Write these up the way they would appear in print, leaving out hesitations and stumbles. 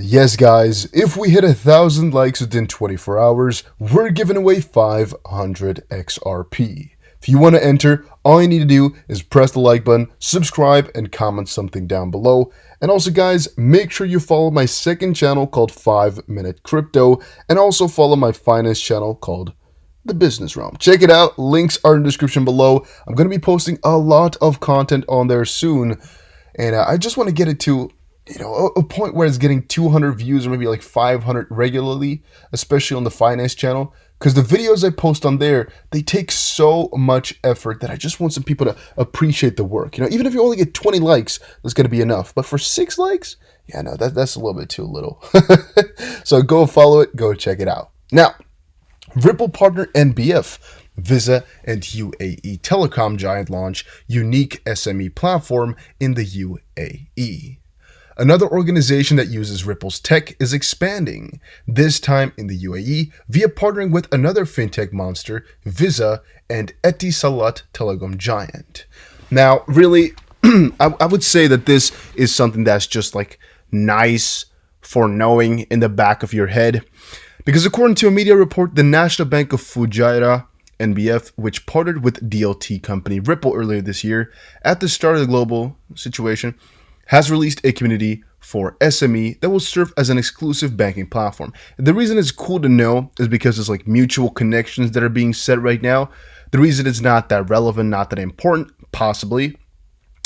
Yes, guys, if we hit 1,000 likes within 24 hours, we're giving away 500 XRP. If you want to enter, all you need to do is press the like button, subscribe, and comment something down below. And also, guys, make sure you follow my second channel called 5 Minute Crypto, and also follow my finance channel called The Business Realm. Check it out. Links are in the description below. I'm going to be posting a lot of content on there soon, and I just want to get it to a point where it's getting 200 views or maybe like 500 regularly, especially on the finance channel, because the videos I post on there, they take so much effort that I just want some people to appreciate the work. Even if you only get 20 likes, that's going to be enough. But for 6 likes, yeah, no, that's a little bit too little. So go follow it, go check it out. Now, Ripple partner NBF, Visa, and UAE telecom giant launch unique SME platform in the UAE. Another organization that uses Ripple's tech is expanding, this time in the UAE via partnering with another fintech monster, Visa, and Etisalat telecom giant. Now, really, I would say that this is something that's just like nice for knowing in the back of your head, because according to a media report, the National Bank of Fujairah, NBF, which partnered with DLT company Ripple earlier this year at the start of the global situation, has released a community for SME that will serve as an exclusive banking platform. The reason it's cool to know is because it's like mutual connections that are being set right now. The reason it's not that relevant, not that important, possibly,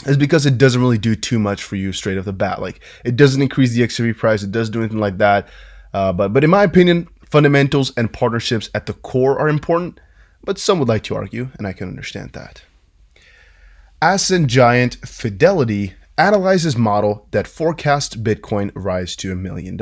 is because it doesn't really do too much for you straight off the bat. Like, it doesn't increase the XRP price, it doesn't do anything like that. But in my opinion, fundamentals and partnerships at the core are important, but some would like to argue, and I can understand that. Ascent giant Fidelity analyzes model that forecasts Bitcoin rise to $1 million.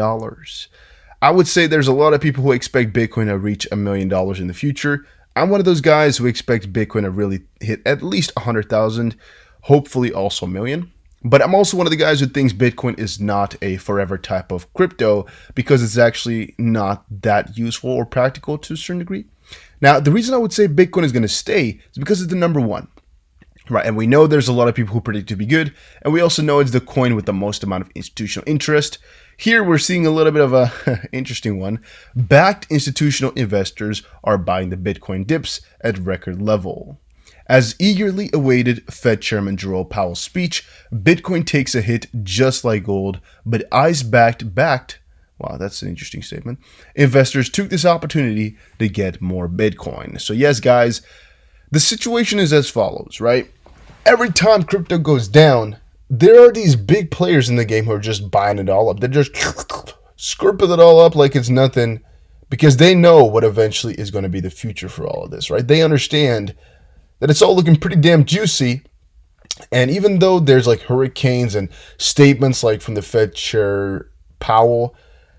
I would say there's a lot of people who expect Bitcoin to reach $1 million in the future. I'm one of those guys who expect Bitcoin to really hit at least 100,000, hopefully also a million. But I'm also one of the guys who thinks Bitcoin is not a forever type of crypto because it's actually not that useful or practical to a certain degree. Now, the reason I would say Bitcoin is going to stay is because it's the number one. Right, and we know there's a lot of people who predict it to be good, and we also know it's the coin with the most amount of institutional interest. Here we're seeing a little bit of a interesting one. Backed institutional investors are buying the Bitcoin dips at record level. As eagerly awaited Fed Chairman Jerome Powell's speech, Bitcoin takes a hit just like gold, but ICE-backed, wow, that's an interesting statement, investors took this opportunity to get more Bitcoin. So yes, guys, the situation is as follows, right? Every time crypto goes down, there are these big players in the game who are just buying it all up. They're just scurping it all up like it's nothing because they know what eventually is going to be the future for all of this, right? They understand that it's all looking pretty damn juicy. And even though there's like hurricanes and statements like from the Fed Chair Powell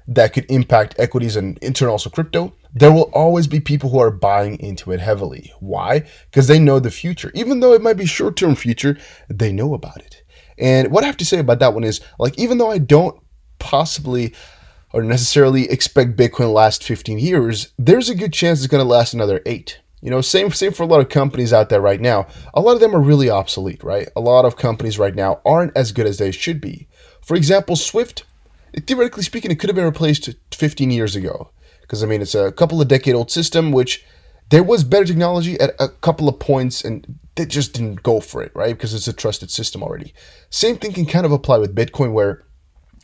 that could impact equities and in turn also crypto, there will always be people who are buying into it heavily. Why? Because they know the future. Even though it might be short-term future, they know about it. And what I have to say about that one is, like, even though I don't possibly or necessarily expect Bitcoin to last 15 years, there's a good chance it's going to last another 8. Same for a lot of companies out there right now. A lot of them are really obsolete, right? A lot of companies right now aren't as good as they should be. For example, Swift, theoretically speaking, it could have been replaced 15 years ago. Because, I mean, it's a couple of decade-old system, which there was better technology at a couple of points, and they just didn't go for it, right? Because it's a trusted system already. Same thing can kind of apply with Bitcoin, where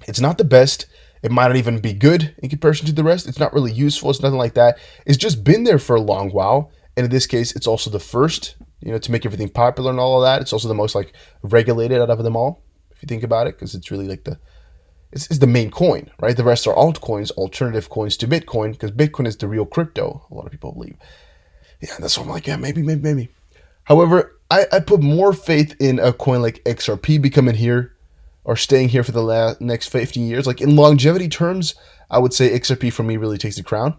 it's not the best. It might not even be good in comparison to the rest. It's not really useful. It's nothing like that. It's just been there for a long while. And in this case, it's also the first, to make everything popular and all of that. It's also the most, like, regulated out of them all, if you think about it, because it's really like it's the main coin, right? The rest are altcoins, alternative coins to Bitcoin, because Bitcoin is the real crypto, a lot of people believe. Yeah, that's why I'm like, yeah, maybe. However, I put more faith in a coin like XRP becoming here or staying here for the next 15 years. Like, in longevity terms, I would say XRP for me really takes the crown.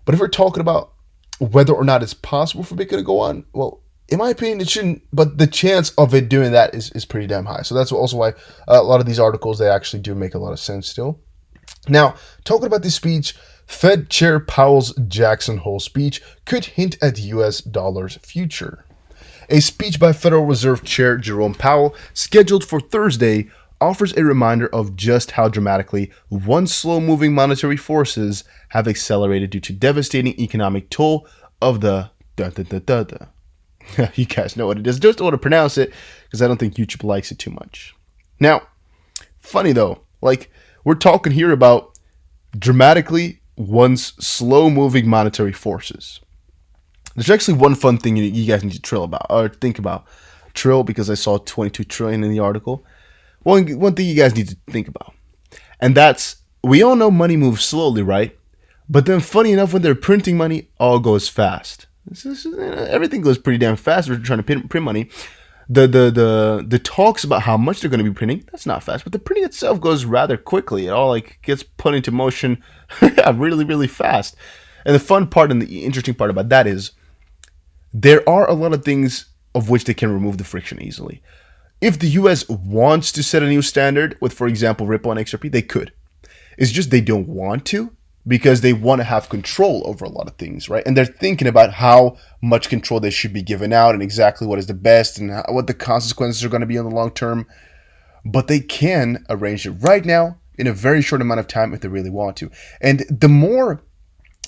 But if we're talking about whether or not it's possible for Bitcoin to go on, well, in my opinion, it shouldn't, but the chance of it doing that is pretty damn high. So that's also why a lot of these articles, they actually do make a lot of sense still. Now, talking about this speech, Fed Chair Powell's Jackson Hole speech could hint at US dollar's future. A speech by Federal Reserve Chair Jerome Powell, scheduled for Thursday, offers a reminder of just how dramatically once slow-moving monetary forces have accelerated due to devastating economic toll of the da-da-da-da-da. You guys know what it is. Just don't want to pronounce it because I don't think YouTube likes it too much. Now, funny though, like we're talking here about dramatically once slow-moving monetary forces. There's actually one fun thing you guys need to trill about or think about. Trill because I saw 22 trillion in the article. One thing you guys need to think about, and that's we all know money moves slowly, right? But then, funny enough, when they're printing money, all goes fast. Everything goes pretty damn fast. We're trying to print money. The talks about how much they're going to be printing, that's not fast, but the printing itself goes rather quickly. It all like gets put into motion really, really fast. And the fun part and the interesting part about that is there are a lot of things of which they can remove the friction easily. If the US wants to set a new standard with, for example, Ripple and XRP, they could. It's just they don't want to because they want to have control over a lot of things, right? And they're thinking about how much control they should be given out and exactly what is the best and what the consequences are going to be in the long term. But they can arrange it right now in a very short amount of time if they really want to. And the more,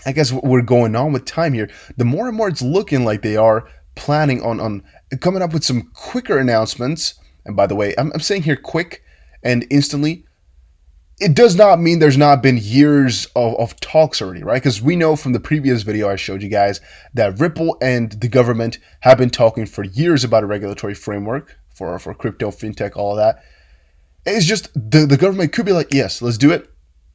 I guess, we're going on with time here, the more and more it's looking like they are planning on coming up with some quicker announcements. And by the way, I'm saying here quick and instantly. It does not mean there's not been years of talks already, right? Because we know from the previous video I showed you guys that Ripple and the government have been talking for years about a regulatory framework for crypto, fintech, all of that. It's just the government could be like, yes, let's do it,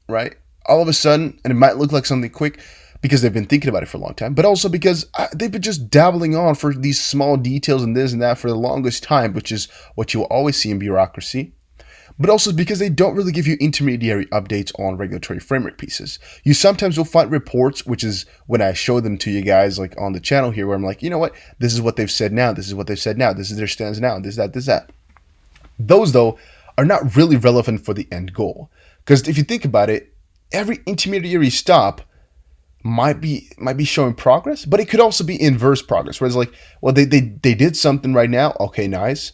right? All of a sudden, and it might look like something quick because they've been thinking about it for a long time, but also because they've been just dabbling on for these small details and this and that for the longest time, which is what you'll always see in bureaucracy. But also because they don't really give you intermediary updates on regulatory framework pieces. You sometimes will find reports, which is when I show them to you guys like on the channel here, where I'm like, you know what, this is what they've said now, this is what they've said now, this is their stance now, this, that. Those, though, are not really relevant for the end goal. Because if you think about it, every intermediary stop might be showing progress, but it could also be inverse progress, where it's like, well, they did something right now, okay, nice.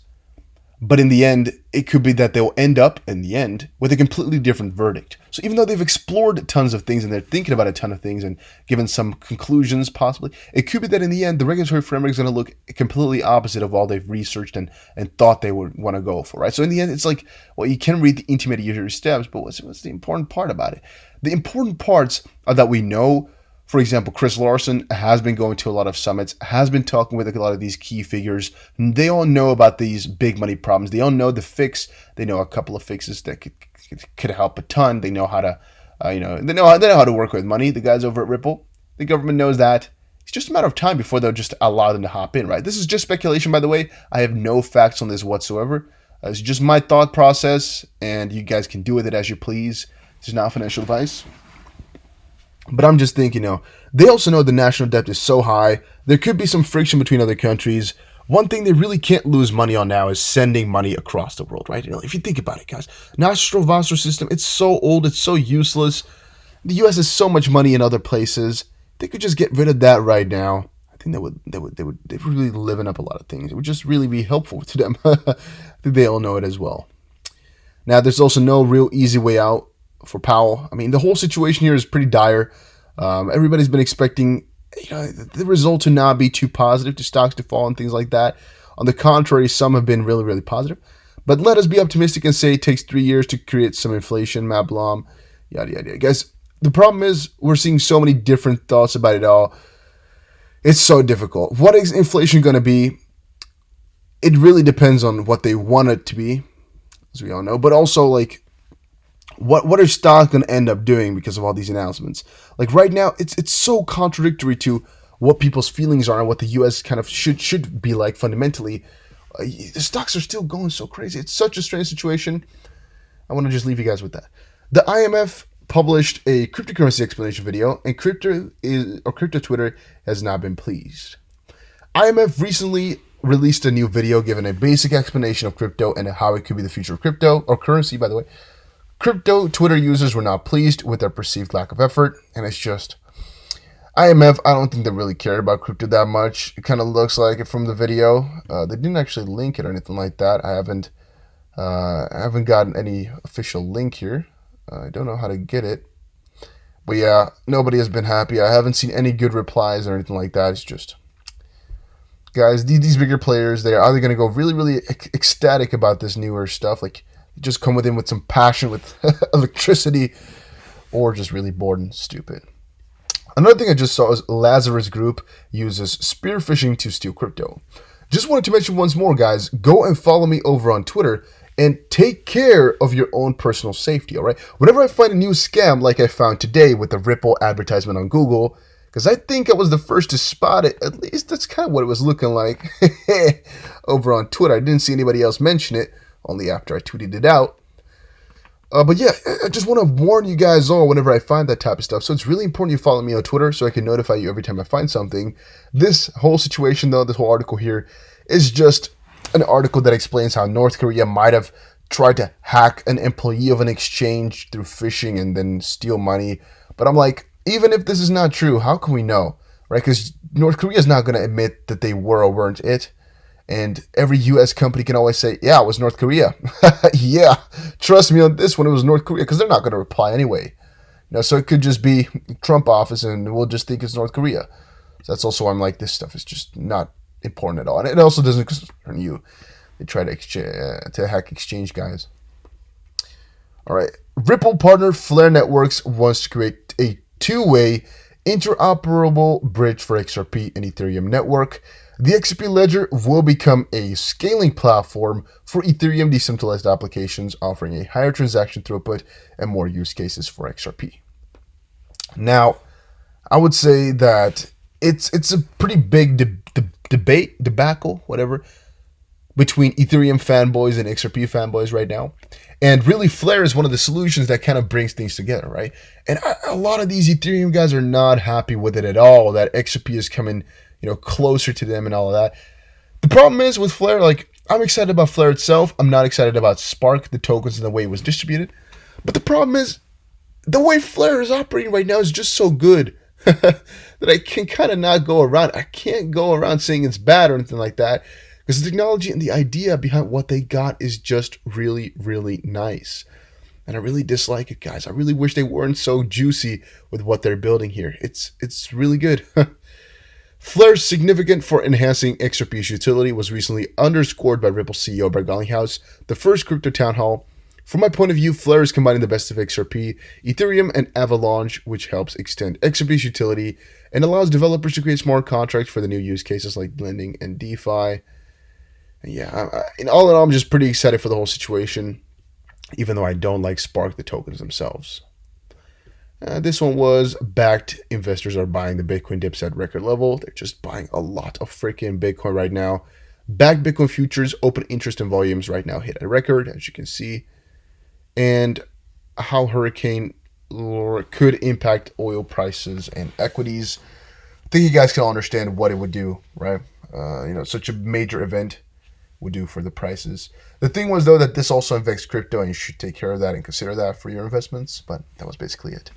But in the end, it could be that they'll end up, in the end, with a completely different verdict. So even though they've explored tons of things and they're thinking about a ton of things and given some conclusions possibly, it could be that in the end, the regulatory framework is going to look completely opposite of all they've researched and thought they would want to go for, right? So in the end, it's like, well, you can read the intermediary steps, but what's the important part about it? The important parts are that we know, for example, Chris Larson has been going to a lot of summits, has been talking with a lot of these key figures. They all know about these big money problems. They all know the fix. They know a couple of fixes that could help a ton. They know how to, they know how to work with money. The guys over at Ripple, the government knows that. It's just a matter of time before they'll just allow them to hop in, right? This is just speculation, by the way. I have no facts on this whatsoever. It's just my thought process, and you guys can do with it as you please. This is not financial advice. But I'm just thinking, they also know the national debt is so high. There could be some friction between other countries. One thing they really can't lose money on now is sending money across the world, right? If you think about it, guys, national transfer system, it's so old, it's so useless. The U.S. has so much money in other places. They could just get rid of that right now. I think they'd really liven up a lot of things. It would just really be helpful to them. I think they all know it as well. Now, there's also no real easy way out for Powell. I mean, the whole situation here is pretty dire. Everybody's been expecting, the result to not be too positive, to stocks to fall and things like that. On the contrary, some have been really, really positive. But let us be optimistic and say it takes 3 years to create some inflation, Matt Blom, yada, yada, yada. Guys, the problem is we're seeing so many different thoughts about it all. It's so difficult. What is inflation going to be? It really depends on what they want it to be, as we all know. But also, what are stocks going to end up doing because of all these announcements? Like right now, it's so contradictory to what people's feelings are and what the U.S. kind of should be like fundamentally. The stocks are still going so crazy. It's such a strange situation. I want to just leave you guys with that. The IMF published a cryptocurrency explanation video, and crypto Twitter has not been pleased. IMF recently released a new video giving a basic explanation of crypto and how it could be the future of crypto, or currency, by the way. Crypto Twitter users were not pleased with their perceived lack of effort, and it's just IMF, I don't think they really care about crypto that much. It kind of looks like it from the video. They didn't actually link it or anything like that. I haven't I haven't gotten any official link here. I don't know how to get it. But yeah, nobody has been happy. I haven't seen any good replies or anything like that. It's just, guys, these bigger players, they're either going to go really, really ecstatic about this newer stuff, like just come within with some passion with electricity, or just really bored and stupid. Another thing I just saw is Lazarus Group uses spear phishing to steal crypto. Just wanted to mention once more, guys, go and follow me over on Twitter and take care of your own personal safety, all right? Whenever I find a new scam like I found today with the Ripple advertisement on Google, because I think I was the first to spot it, at least that's kind of what it was looking like over on Twitter. I didn't see anybody else mention it, only after I tweeted it out. But yeah, I just want to warn you guys all whenever I find that type of stuff. So it's really important you follow me on Twitter so I can notify you every time I find something. This whole situation, though, this whole article here, is just an article that explains how North Korea might have tried to hack an employee of an exchange through phishing and then steal money. But I'm like, even if this is not true, how can we know, right? Because North Korea is not going to admit that they were or weren't it. And every U.S. company can always say, yeah, it was North Korea. Yeah, trust me on this one, it was North Korea, because they're not going to reply anyway. So it could just be Trump office and we'll just think it's North Korea. So that's also why I'm like, this stuff is just not important at all. And it also doesn't concern you. They try to hack exchange guys. All right. Ripple partner Flare Networks wants to create a two-way interoperable bridge for XRP and Ethereum network. The XRP ledger will become a scaling platform for Ethereum decentralized applications, offering a higher transaction throughput and more use cases for XRP. Now, I would say that it's a pretty big debacle, whatever, between Ethereum fanboys and XRP fanboys right now. And really, Flare is one of the solutions that kind of brings things together, right? And a lot of these Ethereum guys are not happy with it at all, that XRP is coming closer to them and all of that. The problem is with Flare, like, I'm excited about Flare itself. I'm not excited about Spark, the tokens, and the way it was distributed. But the problem is, the way Flare is operating right now is just so good that I can kind of not go around. I can't go around saying it's bad or anything like that, because the technology and the idea behind what they got is just really, really nice. And I really dislike it, guys. I really wish they weren't so juicy with what they're building here. It's really good. Flare's significant for enhancing XRP's utility was recently underscored by Ripple CEO Brett Garlinghouse, the first crypto town hall. From my point of view, Flare is combining the best of XRP, Ethereum, and Avalanche, which helps extend XRP's utility and allows developers to create smart contracts for the new use cases like lending and DeFi. And yeah, in all, I'm just pretty excited for the whole situation, even though I don't like Spark, the tokens themselves. This one was backed. Investors are buying the Bitcoin dips at record level. They're just buying a lot of freaking Bitcoin right now. Backed Bitcoin futures open interest and volumes right now hit a record, as you can see. And how hurricane could impact oil prices and equities. I think you guys can all understand what it would do, right? Such a major event would do for the prices. The thing was, though, that this also affects crypto, and you should take care of that and consider that for your investments. But that was basically it.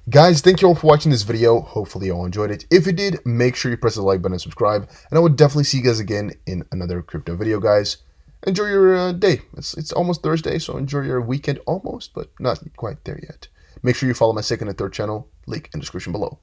Guys, thank you all for watching this video. Hopefully you all enjoyed it. If you did, make sure you press the like button and subscribe. And I would definitely see you guys again in another crypto video, guys. Enjoy your day. It's almost Thursday, so enjoy your weekend almost, but not quite there yet. Make sure you follow my second and third channel, link in the description below.